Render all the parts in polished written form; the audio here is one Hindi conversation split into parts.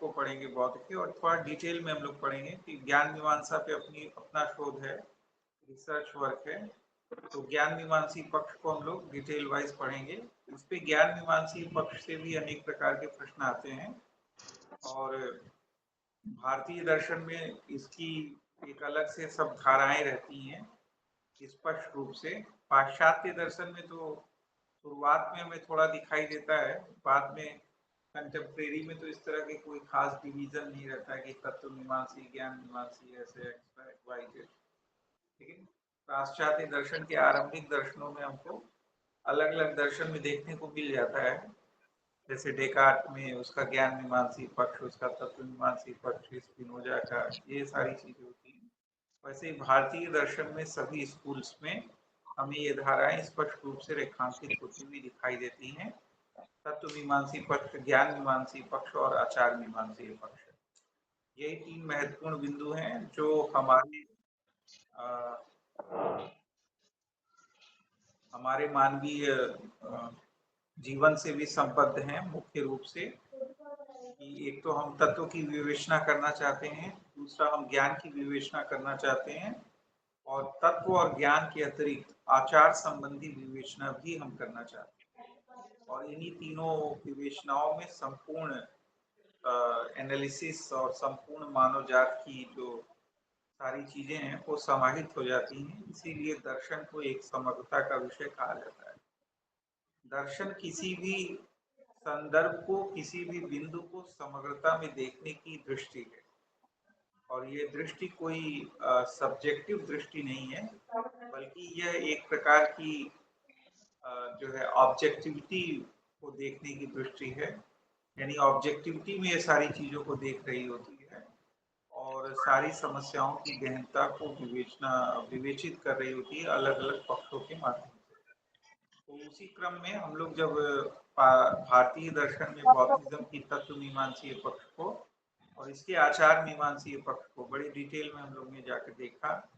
को पढ़ेंगे बौद्ध के, और थोड़ा डिटेल में हम लोग पढ़ेंगे कि ज्ञान मीमांसा पे अपना शोध है, रिसर्च वर्क है। तो ज्ञान मीमांसी पक्ष को हम लोग डिटेल वाइज पढ़ेंगे। इस पे ज्ञान मीमांसी पक्ष से भी अनेक प्रकार के प्रश्न आते हैं, और भारतीय दर्शन में इसकी एक अलग से सब धाराएं रहती हैं स्पष्ट रूप से। पाश्चात्य दर्शन में तो शुरुआत में हमें थोड़ा दिखाई देता है, बाद में कंटेम्प्रेरी में तो इस तरह के कोई खास डिवीजन नहीं रहता है कि तत्व मीमांसी, ज्ञान मीमांसी, ऐसे वाई जेड। लेकिन पाश्चात्य दर्शन के आरंभिक दर्शनों में हमको अलग अलग दर्शन में देखने को मिल जाता है। जैसे डेकार्ट में उसका ज्ञान मीमांसी पक्ष, उसका तत्व मीमांसी पक्ष, स्पिनोजा का, ये सारी चीजें होती हैं। वैसे ही भारतीय दर्शन में सभी स्कूल्स में हमें ये धाराएं स्पष्ट रूप से रेखांकित होती हुई दिखाई देती हैं। तत्व मीमांसी पक्ष, ज्ञान मीमांसी पक्ष और आचार मीमांसी पक्ष, यही तीन महत्वपूर्ण बिंदु हैं जो हमारे मानवीय जीवन से भी संबद्ध हैं। मुख्य रूप से कि एक तो हम तत्व की विवेचना करना चाहते हैं, दूसरा हम ज्ञान की विवेचना करना चाहते हैं, और तत्व और ज्ञान के अतिरिक्त आचार संबंधी विवेचना भी हम करना चाहते हैं। और इन्हीं तीनों विवेचनाओं में संपूर्ण एनालिसिस और संपूर्ण मानव जात की जो सारी चीजें हैं वो समाहित हो जाती हैं। इसीलिए दर्शन को एक समग्रता का विषय कहा जाता है। दर्शन किसी भी संदर्भ को, किसी भी बिंदु को समग्रता में देखने की दृष्टि है, और ये दृष्टि कोई सब्जेक्टिव दृष्टि नहीं है, बल्कि यह एक प्रकार की जो है ऑब्जेक्टिविटी को देखने की दृष्टि है। यानी ऑब्जेक्टिविटी में ये सारी चीजों को देख रही होती है, और सारी समस्याओं की गहनता को विवेचित कर रही होती है अलग अलग पक्षों के माध्यम से। तो उसी क्रम में हम लोग जब भारतीय दर्शन में बौद्धिज्म की तत्व मीमांसीय पक्ष को और इसके आचार मीमांसीय पक्ष को बड़ी डिटेल में हम लोग ने जाकर देखा,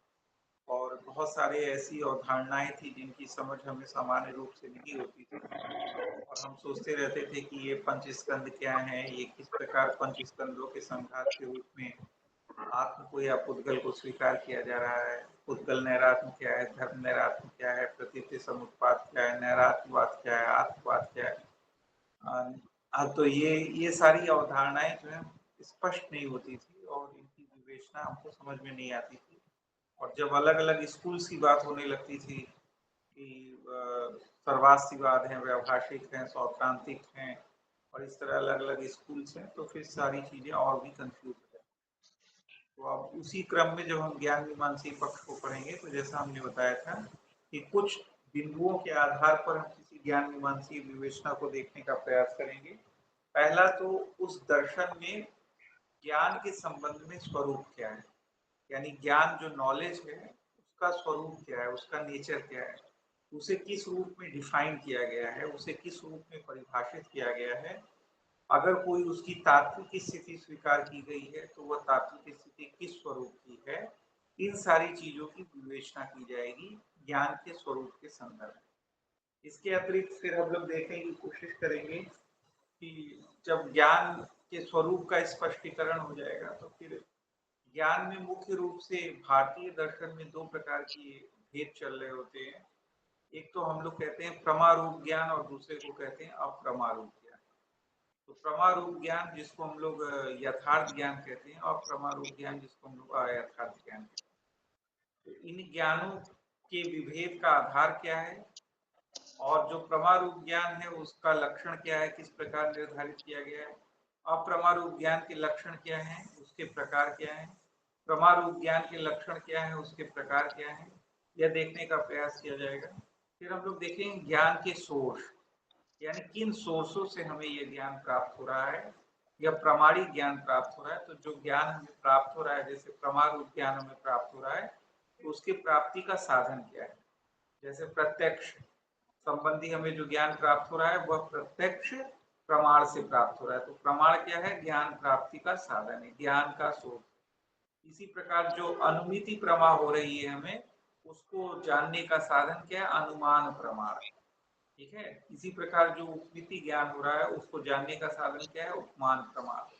और बहुत सारे ऐसी अवधारणाएं थी जिनकी समझ हमें सामान्य रूप से नहीं होती थी, और हम सोचते रहते थे कि ये पंचस्कंद क्या है, ये किस प्रकार पंचस्कंदों के संघात के रूप में आत्म को या पुद्गल को स्वीकार किया जा रहा है। पुद्गल नैरात्म क्या है, धर्म नैरात्म क्या है, प्रतीति समुत्पाद क्या है, नैरात्मवाद क्या है, आत्मवाद क्या है। तो ये सारी अवधारणाएं जो है स्पष्ट नहीं होती थी, और इनकी विवेचना हमको समझ में नहीं आती थी। और जब अलग अलग स्कूल्स की बात होने लगती थी कि सर्वास्तिवाद हैं, व्यावहारिक हैं, सौत्रांतिक हैं, और इस तरह अलग अलग स्कूल्स हैं, तो फिर सारी चीजें और भी कंफ्यूज हो जाती। तो अब उसी क्रम में जब हम ज्ञान मीमांसी पक्ष को पढ़ेंगे, तो जैसा हमने बताया था कि कुछ बिंदुओं के आधार पर हम किसी ज्ञान मीमांसी विवेचना को देखने का प्रयास करेंगे। पहला तो उस दर्शन में ज्ञान के संबंध में स्वरूप क्या है, यानी ज्ञान जो नॉलेज है उसका स्वरूप क्या है, उसका नेचर क्या है, उसे किस रूप में डिफाइन किया गया है, उसे किस रूप में परिभाषित किया गया है। अगर कोई उसकी तात्विक स्थिति स्वीकार की गई है तो वह तात्विक स्थिति किस स्वरूप की है, इन सारी चीजों की विवेचना की जाएगी ज्ञान के स्वरूप के संदर्भ में। इसके अतिरिक्त फिर हम लोग देखने की कोशिश करेंगे कि जब ज्ञान के स्वरूप का स्पष्टीकरण हो जाएगा, तो फिर ज्ञान में मुख्य रूप से भारतीय दर्शन में दो प्रकार की भेद चल रहे होते हैं। एक तो हम लोग कहते हैं प्रमारूप ज्ञान, और दूसरे को कहते हैं अप्रमारूप ज्ञान। तो प्रमारूप ज्ञान जिसको हम लोग यथार्थ ज्ञान कहते हैं, और प्रमारूप ज्ञान जिसको हम लोग अयथार्थ ज्ञान कहते हैं। तो इन ज्ञानों के विभेद का आधार क्या है, और जो प्रमारूप ज्ञान है उसका लक्षण क्या है, किस प्रकार निर्धारित किया गया है, अप्रमारूप ज्ञान के लक्षण क्या है, उसके प्रकार क्या है, प्रमारूप ज्ञान के लक्षण क्या है, उसके प्रकार क्या है, यह देखने का प्रयास किया जाएगा। फिर हम लोग देखेंगे ज्ञान के सोर्स, यानी किन सोर्सों से हमें यह ज्ञान प्राप्त हो रहा है, या प्रमाणिक ज्ञान प्राप्त हो रहा है। तो जो ज्ञान हमें प्राप्त हो रहा है, जैसे प्रमारूप ज्ञान हमें प्राप्त हो रहा है, तो उसके प्राप्ति का साधन क्या है। जैसे प्रत्यक्ष संबंधी हमें जो ज्ञान प्राप्त हो रहा है वह प्रत्यक्ष प्रमाण से प्राप्त हो रहा है। तो प्रमाण क्या है, ज्ञान प्राप्ति का साधन है, ज्ञान का स्रोत। इसी प्रकार जो अनुमिति प्रमा हो रही है हमें, उसको जानने का साधन क्या है, अनुमान प्रमाण। ठीक है। इसी प्रकार जो उपमिति ज्ञान हो रहा है उसको जानने का साधन क्या है, उपमान प्रमाण।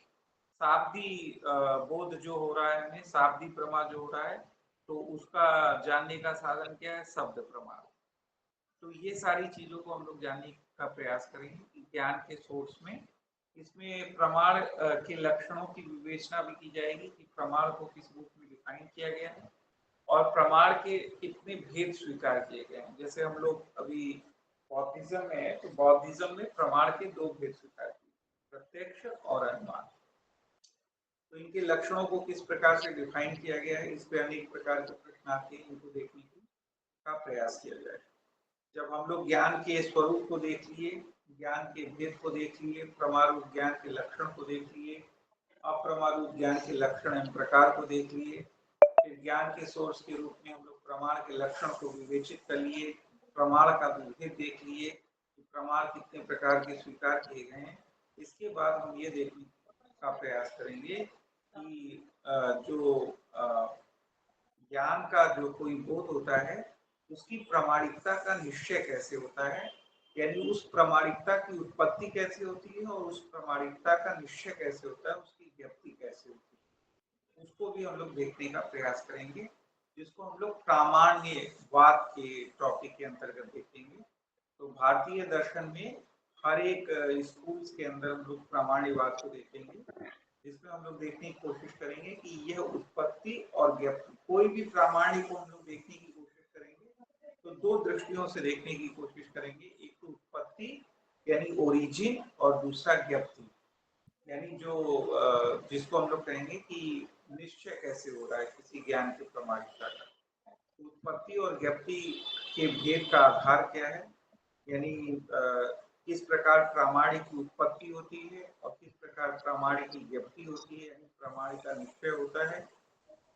शाब्दी बोध जो हो रहा है हमें, शाब्दी प्रमा जो हो रहा है, तो उसका जानने का साधन क्या है? शब्द प्रमाण। तो ये सारी चीजों को हम लोग जानने का प्रयास करेंगे कि ज्ञान के सोर्स में, इसमें प्रमाण के लक्षणों की विवेचना भी की जाएगी कि प्रमाण को किस रूप में डिफाइन किया गया है और प्रमाण के कितने भेद स्वीकार किए गए हैं। जैसे हम लोग अभी बौद्धिज्म में है, तो बौद्धिज्म में प्रमाण के दो भेद स्वीकार किए, प्रत्यक्ष और अनुमान। तो इनके लक्षणों को किस प्रकार से डिफाइन किया गया है, इस पे अनेक प्रकार के प्रश्न आते हैं, इनको देखने का प्रयास किया जाए। जब हम लोग ज्ञान के स्वरूप को देख लिए, ज्ञान के भेद को देख लिए, प्रमाण ज्ञान के लक्षण को देख लिए, अप्रमाण ज्ञान के लक्षण एवं प्रकार को देख लिए, फिर ज्ञान के सोर्स के रूप में हम लोग प्रमाण के लक्षण को विवेचित कर लिए, प्रमाण का भेद देख लिए कि प्रमाण कितने प्रकार के स्वीकार किए गए हैं। इसके बाद हम ये देखने का प्रयास करेंगे कि जो ज्ञान का जो कोई बोध होता है उसकी प्रामाणिकता का निश्चय कैसे होता है, यानी उस प्रामाणिकता की उत्पत्ति कैसे होती है और उस प्रामाणिकता का निश्चय कैसे होता है, उसकी व्याप्ति कैसे होती है, उसको भी हम लोग देखने का प्रयास करेंगे, जिसको हम लोग प्रामाण्यवाद के टॉपिक के अंतर्गत देखेंगे। तो भारतीय दर्शन में हर एक स्कूल्स के अंदर हम लोग प्रामाण्यवाद को देखेंगे, जिसमें हम लोग देखने की कोशिश करेंगे कि यह उत्पत्ति और व्याप्ति, कोई भी प्रामाण्य को हम लोग देखने की कोशिश करेंगे तो दो दृष्टियों से देखने की कोशिश करेंगे, एक तो उत्पत्ति यानी ओरिजिन और दूसरा व्याप्ति यानी जो जिसको हम लोग कहेंगे कि निश्चय कैसे हो रहा है किसी ज्ञान के प्रामाणिकता का। उत्पत्ति और व्याप्ति के भेद का आधार क्या है, यानी किस प्रकार प्रामाणिक की उत्पत्ति होती है और किस प्रकार प्रामाणिक की व्याप्ति होती है, यानी प्रामाणिक का निश्चय होता है।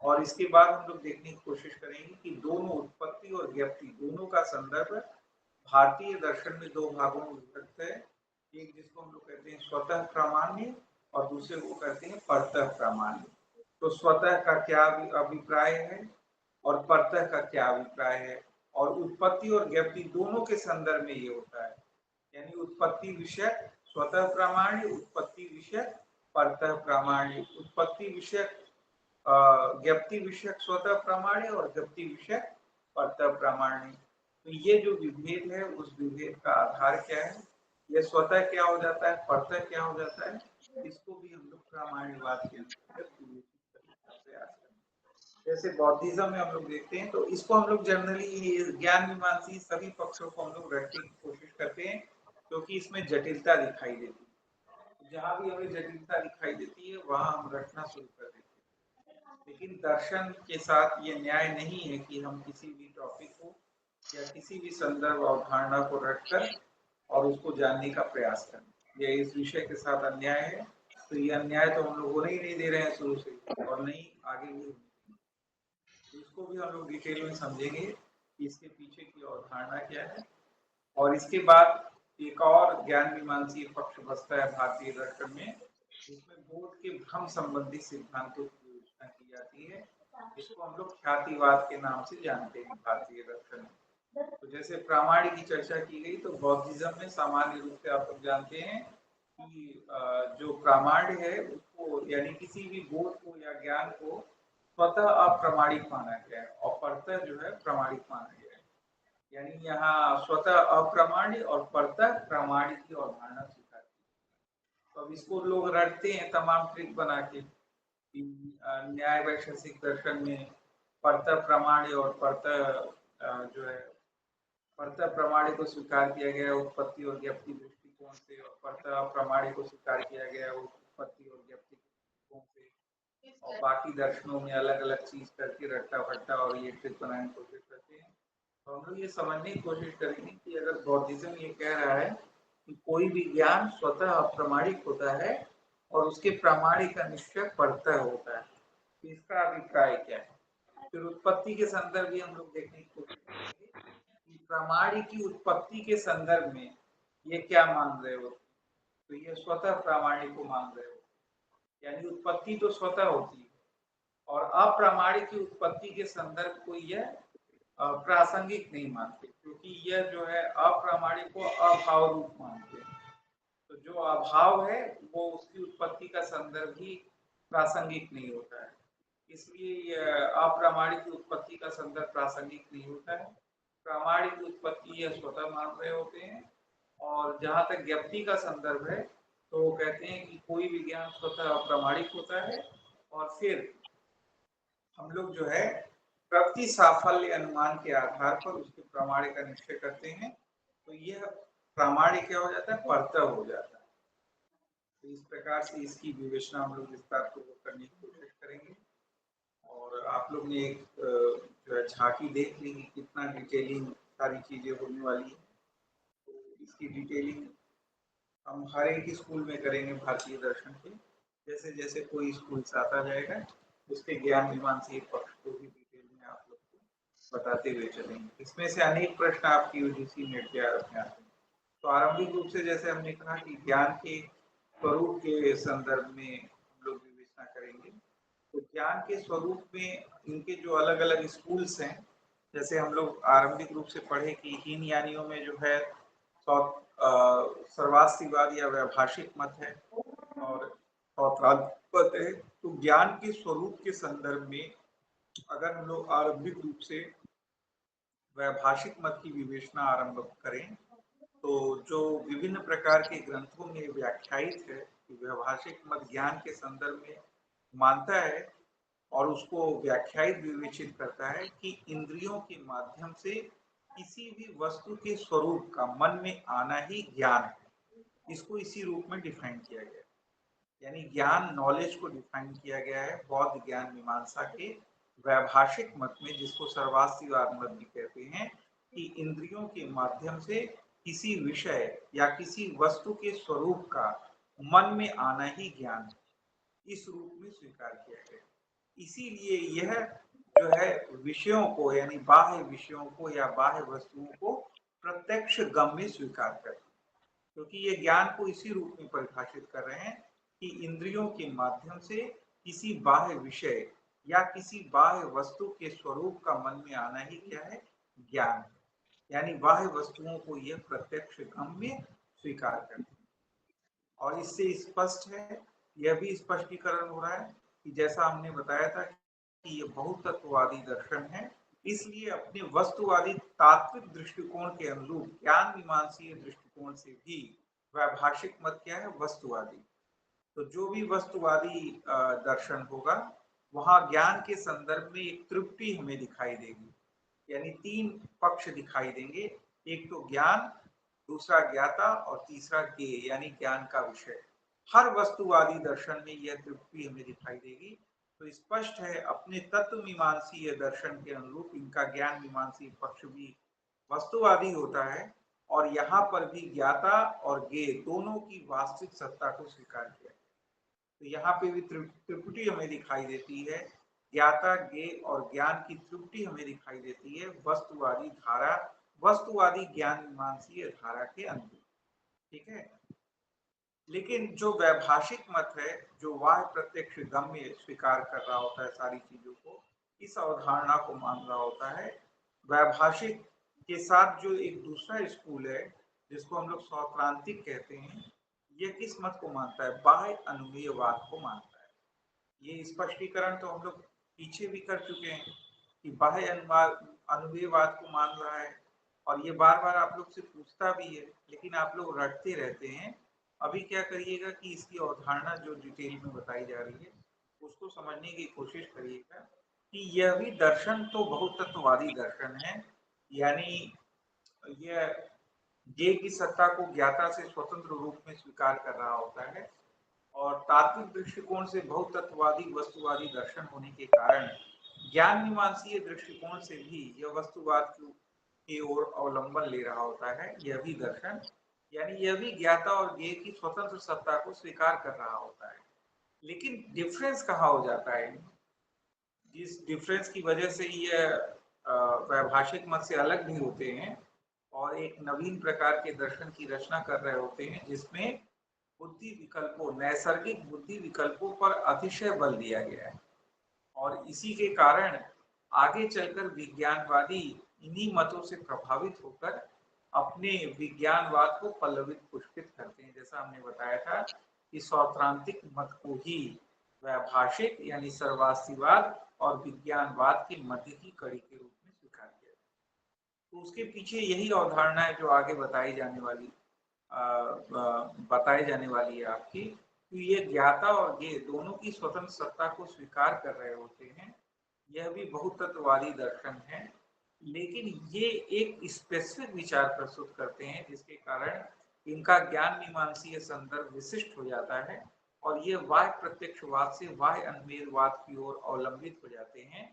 और इसके बाद हम लोग देखने की कोशिश करेंगे कि दोनों उत्पत्ति और व्याप्ति दोनों का संदर्भ भारतीय दर्शन में दो भागों में विभक्त है, एक जिसको हम लोग कहते हैं स्वतः प्रामाण्य और दूसरे को कहते हैं परतः प्रामाण्य। तो स्वतः का क्या अभिप्राय है और परतः का क्या अभिप्राय है, और उत्पत्ति और व्याप्ति दोनों के संदर्भ में ये होता है, यानी उत्पत्ति विषय स्वतः प्रामाण्य, उत्पत्ति विषय परतः प्रामाण्य, उत्पत्ति विषय व्याप्ति विषय स्वतः प्रामाण्य और व्याप्ति विषय परतः प्रामाण्य। तो ये जो विभेद है उस विभेद का आधार क्या है, यह स्वतः क्या हो जाता है, परतः क्या हो जाता है, इसको भी हम लोग प्रामाण्यवाद के अंतर्गत विवेचित करने का प्रयास करें। जैसे बौद्धिज्म में हम लोग देखते हैं तो इसको हम लोग जनरली ज्ञान मीमांसी सभी पक्षों को हम लोग रखने की कोशिश करते हैं, क्योंकि इसमें जटिलता दिखाई देती है, जहां भी हमें जटिलता दिखाई देती है वहां हम रखना शुरू कर देते हैं। लेकिन दर्शन के साथ ये न्याय नहीं है कि हम किसी भी टॉपिक को या किसी भी संदर्भ अवधारणा को रखकर और उसको जानने का प्रयास करें, ये इस विषय के साथ अन्याय है। तो ये अन्याय तो हम लोग होने ही नहीं दे रहे हैं शुरू से, और नहीं आगे भी। तो इसको भी हम लोग डिटेल में समझेंगे कि इसके पीछे की अवधारणा क्या है। और इसके बाद एक और ज्ञान मीमांसी पक्ष बसता है भारतीय दर्शन में, जिसमें बोध के भ्रम संबंधी सिद्धांतों की विवेचना की जाती है, जिसको हम लोग ख्यातिवाद के नाम से जानते हैं भारतीय दर्शन में। तो जैसे प्रामाण्य की चर्चा की गई, तो बौद्धिज्म में सामान्य रूप से आप लोग जानते हैं कि जो प्रामाण्य है उसको यानी किसी भी बोध को या ज्ञान को स्वतः अप्रमाणिक माना गया है और परतः जो है प्रमाणिक माना गया है, यानी यहाँ स्वतः अप्रमाण्य और परतः प्रामाणिक की अवधारणा स्वीकार की। तो अब इसको लोग रटते हैं तमाम ट्रिक बना के, न्याय वैशेषिक दर्शन में परतः प्रमाण्य और परतः जो है परतः प्रमाण्य को स्वीकार किया गया उत्पत्ति और व्याप्ति दृष्टिकोण से, और परतः प्रमाण्य को स्वीकार किया गया उत्पत्ति और व्याप्ति दृष्टिकोण से, और बाकी दर्शनों में अलग अलग चीज करके रट्टा फट्टा और ये ट्रिक बनाने की कोशिश करते हैं। तो हम लोग ये समझने की कोशिश करेंगे कि अगर बौद्धिज्म ये कह रहा है कि कोई भी ज्ञान स्वतः अप्रमाणिक होता है और उसके प्रामाणिक का निश्चय परतः होता है, तो इसका अभिप्राय क्या है। फिर उत्पत्ति के संदर्भ भी हम लोग देखने की कोशिश करेंगे कि प्रामाणिक की उत्पत्ति के संदर्भ में ये क्या मान रहे हो, तो ये स्वतः प्रामाणिक को मान रहे हो, यानी उत्पत्ति तो स्वतः होती है, और अप्रामाणिक की उत्पत्ति के संदर्भ को यह प्रासंगिक नहीं मानते, क्योंकि यह जो है अप्रामाणिक को अभाव रूप मानते हैं। तो जो अभाव है वो उसकी उत्पत्ति का संदर्भ ही प्रासंगिक नहीं होता है। इसलिए अप्रामाणिक उत्पत्ति का संदर्भ प्रासंगिक नहीं होता है। प्रामाणिक उत्पत्ति यह स्वतः मान रहे होते हैं। और जहाँ तक ज्ञप्ति का संदर्भ है तो वो कहते हैं कि कोई विज्ञान स्वतः अप्रामाणिक होता है और फिर हम लोग जो है प्रति साफल्य अनुमान के आधार पर उसके प्रमाण का निश्चय करते हैं। तो यह प्रामाणिक क्या हो जाता है, परतः हो जाता है। तो इस प्रकार से इसकी विवेचना हम लोग विस्तार पूर्वक करने की कोशिश करेंगे। और आप लोग ने एक जो है झांकी देख ली कि कितना डिटेलिंग सारी चीजें होने वाली है। तो इसकी डिटेलिंग हम हर एक स्कूल में करेंगे भारतीय दर्शन के। जैसे जैसे कोई स्कूल से आता जाएगा उसके ज्ञान मीमांसीय पक्ष को भी डिटेल में आप लोग को बताते हुए चलेंगे। इसमें से अनेक प्रश्न आपकी यूजीसी नेट के आते हैं। तो आरंभिक रूप से जैसे हमने कहा कि ज्ञान के स्वरूप के संदर्भ में हम लोग विवेचना करेंगे। तो ज्ञान के स्वरूप में इनके जो अलग अलग स्कूल्स हैं, जैसे हम लोग आरंभिक रूप से पढ़े कि हीन यानियों में जो है सर्वास्तिवाद या वैभाषिक मत है और मत है। तो ज्ञान के स्वरूप के संदर्भ में अगर हम लोग आरंभिक रूप से वैभाषिक मत की विवेचना आरंभ करें तो जो विभिन्न प्रकार के ग्रंथों में व्याख्यायित है कि वैभाषिक मत ज्ञान के संदर्भ में मानता है और उसको व्याख्यायित विवेचित करता है कि इंद्रियों के माध्यम से किसी भी वस्तु के स्वरूप का मन में आना ही ज्ञान है। इसको इसी रूप में डिफाइन किया गया है। यानी ज्ञान नॉलेज को डिफाइन किया गया है बौद्ध ज्ञान मीमांसा के वैभाषिक मत में, जिसको सर्वास्तिवाद मत भी कहते हैं, कि इंद्रियों के माध्यम से किसी विषय या किसी वस्तु के स्वरूप का मन में आना ही ज्ञान है। इस रूप में स्वीकार किया गया। इसीलिए यह जो है विषयों को यानी बाह्य विषयों को या बाह्य वस्तुओं को प्रत्यक्ष गम्य स्वीकार करते हैं, क्योंकि ये ज्ञान को इसी रूप में परिभाषित कर रहे हैं कि इंद्रियों के माध्यम से किसी बाह्य विषय या किसी बाह्य वस्तु के स्वरूप का मन में आना ही क्या है, ज्ञान है। यानी बाह्य वस्तुओं को यह प्रत्यक्ष गम्य स्वीकार करते हैं। और इससे स्पष्ट है, यह भी स्पष्टीकरण हो रहा है कि जैसा हमने बताया था कि ये बहुतत्ववादी दर्शन है, इसलिए अपने वस्तुवादी तात्विक दृष्टिकोण के अनुरूप ज्ञान मीमांसीय दृष्टिकोण से भी वैभाषिक मत क्या है, वस्तुवादी। तो जो भी वस्तुवादी दर्शन होगा वहां ज्ञान के संदर्भ में एक त्रुटि हमें दिखाई देगी। यानी तीन पक्ष दिखाई देंगे, एक तो ज्ञान, दूसरा ज्ञाता और तीसरा ज्ञेय यानी ज्ञान का विषय। हर वस्तुवादी दर्शन में यह त्रुटि हमें दिखाई देगी। तो स्पष्ट है अपने तत्व मीमांसीय दर्शन के अनुरूप इनका ज्ञान मीमांसीय पक्ष भी वस्तुवादी होता है और यहाँ पर भी ज्ञाता और ज्ञेय दोनों की वास्तविक सत्ता को स्वीकार किया। तो यहाँ पे भी त्रिपुटी हमें दिखाई देती है, ज्ञाता ज्ञेय और ज्ञान की त्रुटि हमें दिखाई देती है वस्तुवादी धारा, वस्तुवादी ज्ञान मीमांसीय धारा के अंदर। ठीक है। लेकिन जो वैभाषिक मत है, जो वाह प्रत्यक्ष गम्य स्वीकार कर रहा होता है सारी चीजों को, इस अवधारणा को मान रहा होता है। वैभाषिक के साथ जो एक दूसरा स्कूल है जिसको हम लोग सौत्रांतिक कहते हैं, ये किस मत को मानता है, बाह्य अनुमेयवाद को मानता है। ये स्पष्टीकरण तो हम लोग पीछे भी कर चुके हैं कि बाह्य अनुमेयवाद को मान रहा है और ये बार बार आप लोग से पूछता भी है, लेकिन आप लोग रटते रहते हैं। अभी क्या करिएगा कि इसकी अवधारणा जो डिटेल में बताई जा रही है उसको समझने की कोशिश करिएगा कि यह भी दर्शन तो बहुतत्ववादी दर्शन है। यानी यह ज्ञेय की सत्ता को ज्ञाता से स्वतंत्र रूप में स्वीकार कर रहा होता है और तात्विक दृष्टिकोण से बहुतत्ववादी वस्तुवादी दर्शन होने के कारण ज्ञान मीमांसीय दृष्टिकोण से भी यह वस्तुवाद की ओर अवलंबन ले रहा होता है। यह भी दर्शन यानी यह भी ज्ञाता और ज्ञेय की स्वतंत्र सत्ता को स्वीकार कर रहा होता है। लेकिन डिफरेंस कहाँ हो जाता है, जिस डिफरेंस की वजह से ये वैभाषिक मत से अलग भी होते हैं और एक नवीन प्रकार के दर्शन की रचना कर रहे होते हैं जिसमें बुद्धि विकल्पों, नैसर्गिक बुद्धि विकल्पों पर अतिशय बल दिया गया है। और इसी के कारण आगे चलकर विज्ञानवादी इन्हीं मतों से प्रभावित होकर अपने विज्ञानवाद को पल्लवित पुष्पित करते हैं। जैसा हमने बताया था कि सौत्रांतिक मत को ही वैभाषिक यानी सर्वास्तिवाद और विज्ञानवाद के मध्य की कड़ी के रूप में स्वीकार किया। तो उसके पीछे यही अवधारणा है जो आगे बताई जाने वाली है आपकी, कि ये ज्ञाता और ज्ञेय दोनों की स्वतंत्र सत्ता को स्वीकार कर रहे होते हैं। यह भी बहुतत्ववादी दर्शन है, लेकिन ये एक स्पेसिफिक विचार प्रस्तुत करते हैं जिसके कारण इनका ज्ञान मीमांसीय संदर्भ विशिष्ट हो जाता है और ये बाह्य प्रत्यक्षवाद से बाह्य अन्वेषवाद की ओर अवलंबित हो जाते हैं।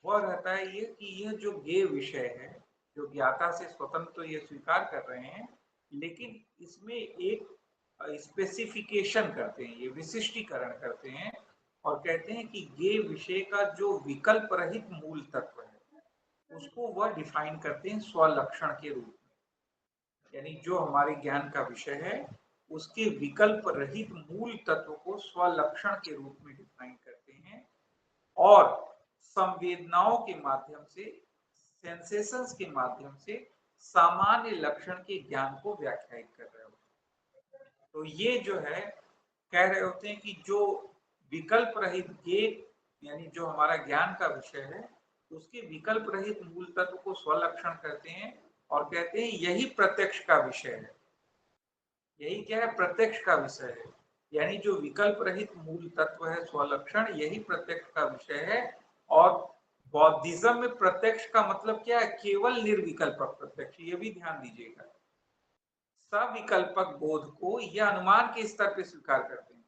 वह रहता है ये कि यह जो ज्ञेय विषय है, जो ज्ञाता से स्वतंत्र तो ये स्वीकार कर रहे हैं, लेकिन इसमें एक स्पेसिफिकेशन करते हैं, ये विशिष्टीकरण करते हैं और कहते हैं कि ज्ञेय विषय का जो विकल्प रहित मूल तत्व है उसको वह डिफाइन करते हैं स्वलक्षण के रूप में। यानी जो हमारे ज्ञान का विषय है उसके विकल्प रहित मूल तत्व को स्वलक्षण के रूप में डिफाइन करते हैं और संवेदनाओं के माध्यम से, सेंसेशंस के माध्यम से सामान्य लक्षण के ज्ञान को व्याख्यायित कर रहे होते हैं। तो ये जो है कह रहे होते हैं कि जो विकल्प रहित ज्ञेय यानी जो हमारा ज्ञान का विषय है उसके विकल्प रहित मूल तत्व को स्वलक्षण करते हैं और कहते हैं यही प्रत्यक्ष का विषय है। यही क्या है? प्रत्यक्ष का विषय है। यानी जो विकल्प रहित मूल तत्व है स्वलक्षण, यही प्रत्यक्ष का विषय है। और बौद्धिज्म में प्रत्यक्ष का मतलब क्या है? केवल निर्विकल्पक प्रत्यक्ष। ये भी ध्यान दीजिएगा, सविकल्पक बोध को यह अनुमान के स्तर पे स्वीकार करते हैं।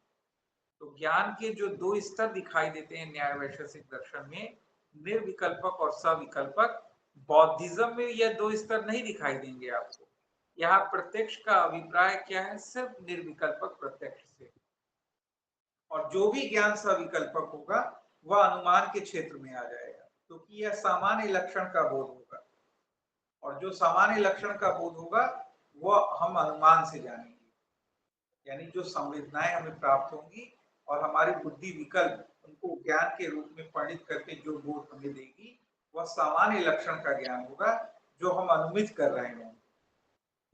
तो ज्ञान के जो दो स्तर दिखाई देते हैं न्याय वैशेषिक दर्शन में, निर्विकल्पक और सविकल्पक, बौद्धिज्म में यह दो स्तर नहीं दिखाई देंगे आपको। यहाँ प्रत्यक्ष का अभिप्राय क्या है? सिर्फ निर्विकल्पक प्रत्यक्ष से। और जो भी ज्ञान सविकल्पक होगा वह अनुमान के क्षेत्र में आ जाएगा, क्योंकि तो यह सामान्य लक्षण का बोध होगा और जो सामान्य लक्षण का बोध होगा वह हम अनुमान से जानेंगे। यानी जो संवेदनाएं हमें प्राप्त होंगी और हमारी बुद्धि विकल्प उनको ज्ञान के रूप में परिणित करके जो बोध हमें देगी वह सामान्य लक्षण का ज्ञान होगा जो हम अनुमित कर रहे हैं।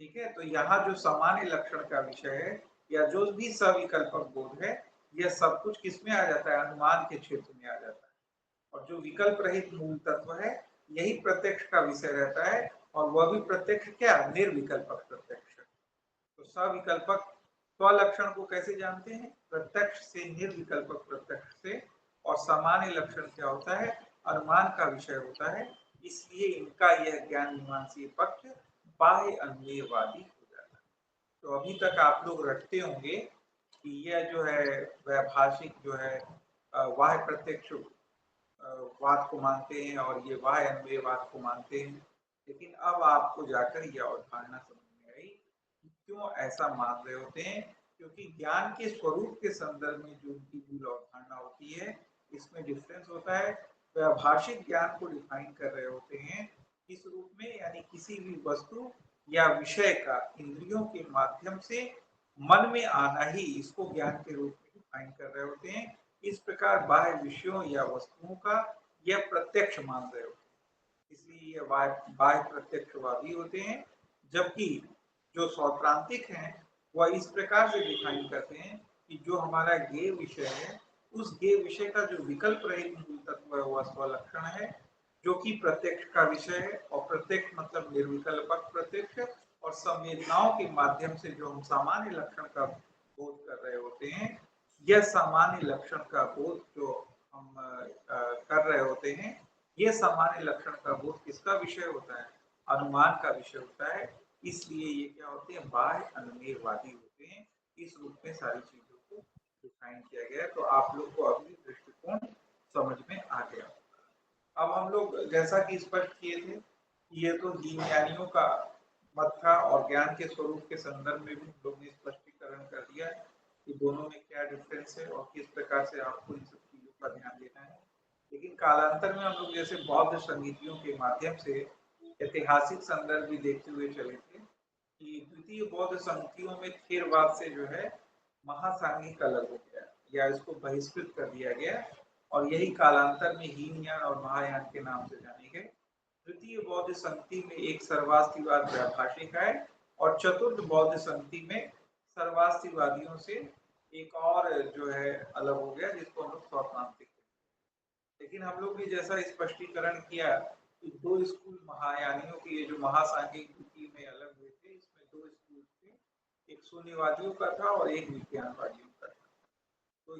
ठीक है, तो यहाँ जो सामान्य लक्षण का विषय है या जो भी सविकल्पक बोध है, यह सब कुछ किसमें आ जाता है? अनुमान के क्षेत्र में आ जाता है। और जो विकल्प रहित मूल तत्व है यही प्रत्यक्ष का विषय रहता है, और वह भी प्रत्यक्ष क्या? निर्विकल्पक प्रत्यक्ष। तो सविकल्पक स्वलक्षण को कैसे जानते हैं? प्रत्यक्ष से, निर्विकल्पक प्रत्यक्ष से। और सामान्य लक्षण क्या होता है? अनुमान का विषय होता है। इसलिए इनका यह ज्ञान मीमांसीय पक्ष बाह्य अन्वयवादी हो जाता है। तो अभी तक आप लोग रटते होंगे कि यह जो है वैभाषिक जो है बाह्य प्रत्यक्ष वाद को मानते हैं और ये बाह्य अन्वयवाद को मानते हैं। लेकिन अब आपको जाकर यह अवधारणा समझ में आई कि क्यों ऐसा मान रहे होते हैं, क्योंकि ज्ञान के स्वरूप के संदर्भ में जो उनकी मूल अवधारणा होती है इसमें डिफरेंस होता है। व्यावहारिक ज्ञान को डिफाइन कर रहे होते हैं किस रूप में? यानी किसी भी वस्तु या विषय का इंद्रियों के माध्यम से मन में आना ही इसको ज्ञान के रूप में डिफाइन कर रहे होते हैं। इस प्रकार बाह्य विषयों या वस्तुओं का यह प्रत्यक्ष मान रहे होते हैं, इसलिए ये बाह्य प्रत्यक्षवादी होते हैं। जबकि जो सौत्रांतिक हैं वह इस प्रकार से डिफाइन करते हैं कि जो हमारा ज्ञेय विषय है उस ज्ञेय विषय का जो विकल्प रहित मूल तत्व है वह स्वलक्षण है, जो कि प्रत्यक्ष का विषय है। और प्रत्यक्ष मतलब निर्विकल्पक प्रत्यक्ष, और संवेदनाओं के माध्यम से जो हम सामान्य लक्षण का बोध कर रहे होते हैं, यह सामान्य लक्षण का बोध जो हम कर रहे होते हैं, यह सामान्य लक्षण का बोध किसका विषय होता है? अनुमान का विषय होता है। इसलिए ये क्या होते हैं? बाह्य अनुमेयवादी होते हैं। इस रूप में सारी चीजों को डिफाइन किया गया। तो आप लोग को अभी दृष्टिकोण समझ में आ गया। अब हम लोग जैसा कि स्पष्ट किए थे, ये तो दीनयानियों का मत था और ज्ञान के स्वरूप के संदर्भ में भी हम लोग ने स्पष्टीकरण कर दिया है कि दोनों में क्या डिफरेंस है और किस प्रकार से आपको इन सब चीजों का ध्यान देना है। लेकिन कालांतर में हम लोग जैसे बौद्ध संगीतियों के माध्यम से ऐतिहासिक संदर्भ भी देखते हुए चले थे कि द्वितीय बौद्ध संगतियों में थेरवाद से जो है महासांगिक अलग हो गया या इसको बहिष्कृत कर दिया गया, और यही कालांतर में हीनयान और महायान के नाम से जाने गए। तृतीय बौद्ध संगति में एक सर्वास्तिवाद व्याभाषिक है और चतुर्थ बौद्ध संगति में सर्वास्तिवादियों से एक और जो है अलग हो गया जिसको हम लोग सौत्रांतिक। लेकिन हम लोग ने जैसा स्पष्टीकरण किया कि दो स्कूल महायानियों की, ये जो महासांघिक युति में अलग हुए थे, इसमें दो स्कूल थे, एक शून्यवादियों का था और एक विज्ञानवादियों का था। तो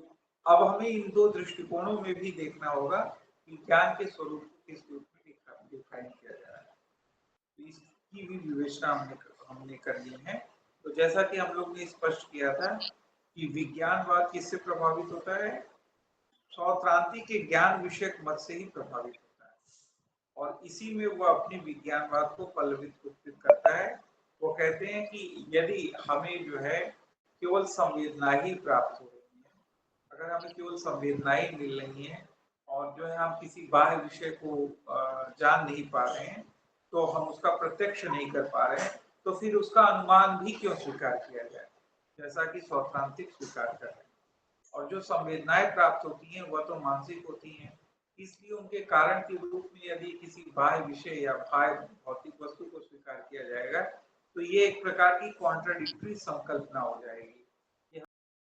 अब हमें इन दो दृष्टिकोणों में भी देखना होगा कि ज्ञान के स्वरूप को किस रूप में डिफाइन किया जा रहा है। तो इसकी भी विवेचना हमने करनी है। तो जैसा कि हम लोग ने स्पष्ट किया था कि विज्ञानवाद किससे प्रभावित होता है, सौत्रांति के ज्ञान विषयक मत से ही प्रभावित होता है, और इसी में वो अपनी विज्ञानवाद को पल्लवित करता है। वो कहते हैं कि यदि हमें जो है केवल संवेदना ही प्राप्त हो रही है, अगर हमें केवल संवेदना ही मिल रही है और जो है हम किसी बाह्य विषय को जान नहीं पा रहे हैं, तो हम उसका प्रत्यक्ष नहीं कर पा रहे हैं, तो फिर उसका अनुमान भी क्यों स्वीकार किया जाए, जैसा कि सौत्रांतिक स्वीकार कर रहे हैं। और जो संवेदनाएं प्राप्त होती हैं वह तो मानसिक होती हैं, इसलिए उनके कारण के रूप में यदि किसी बाह्य विषय या बाह्य भौतिक वस्तु को स्वीकार किया जाएगा तो ये एक प्रकार की कॉन्ट्राडिक्टरी संकल्पना हो जाएगी।